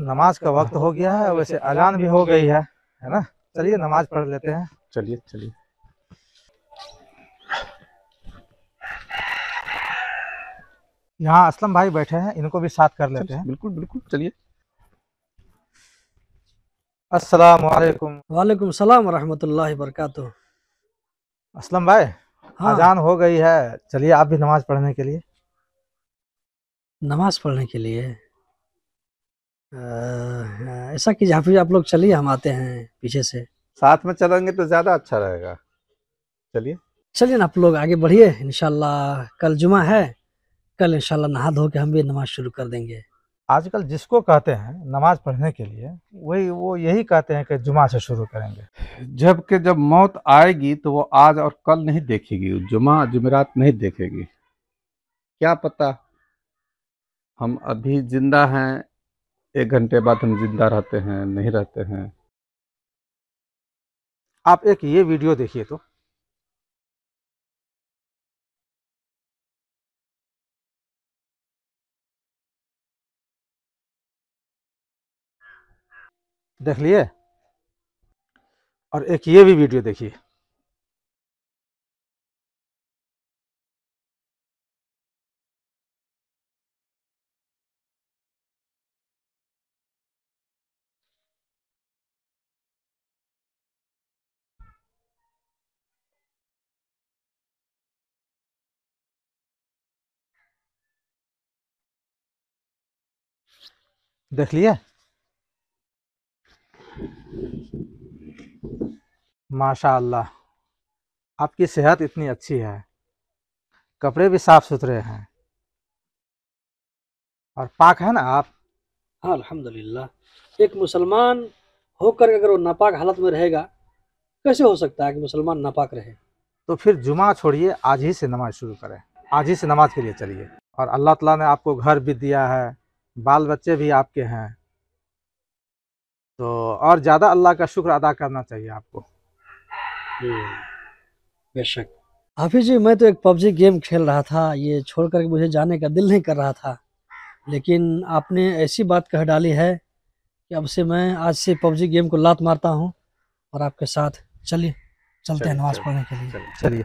नमाज का वक्त हो गया है, वैसे अजान भी हो गई है ना। चलिए नमाज पढ़ लेते हैं। चलिए चलिए। यहाँ असलम भाई बैठे हैं, इनको भी साथ कर लेते हैं। बिल्कुल बिल्कुल, चलिए। अस्सलाम वालेकुम। वालेकुम सलाम रहमतुल्लाहि बरकातुहू। असलम भाई, हाँ, अजान हो गई है, चलिए आप भी नमाज पढ़ने के लिए। नमाज पढ़ने के लिए ऐसा कीजिए हाफिज, आप लोग चलिए, हम आते हैं पीछे से। साथ में चलेंगे तो ज्यादा अच्छा रहेगा। चलिए। चलिए ना, आप लोग आगे बढ़िए। इंशाल्लाह कल जुमा है, कल इंशाल्लाह नहा धो के हम भी नमाज शुरू कर देंगे। आजकल जिसको कहते हैं नमाज पढ़ने के लिए, वही वो यही कहते हैं कि जुमा से शुरू करेंगे। जब मौत आएगी तो वो आज और कल नहीं देखेगी, जुमा जुमेरात नहीं देखेगी। क्या पता हम अभी जिंदा हैं, 1 घंटे बाद हम जिंदा रहते हैं, नहीं रहते हैं। आप एक ये वीडियो देखिए तो। देख लिए? और एक ये भी वीडियो देखिए। देख लिए? माशाअल्लाह, आपकी सेहत इतनी अच्छी है, कपड़े भी साफ सुथरे हैं और पाक है ना आप। हाँ अल्हम्दुलिल्लाह। एक मुसलमान होकर अगर वो नापाक हालत में रहेगा, कैसे हो सकता है कि मुसलमान नापाक रहे? तो फिर जुमा छोड़िए, आज ही से नमाज शुरू करें, आज ही से नमाज के लिए चलिए। और अल्लाह ताला ने आपको घर भी दिया है, बाल बच्चे भी आपके हैं, तो और ज़्यादा अल्लाह का शुक्र अदा करना चाहिए आपको। बेशक। हाफिज जी, मैं तो एक पबजी गेम खेल रहा था, ये छोड़ कर मुझे जाने का दिल नहीं कर रहा था, लेकिन आपने ऐसी बात कह डाली है कि अब से मैं आज से पबजी गेम को लात मारता हूँ और आपके साथ चलिए, चलते हैं नमाज पढ़ने के लिए। चलिए।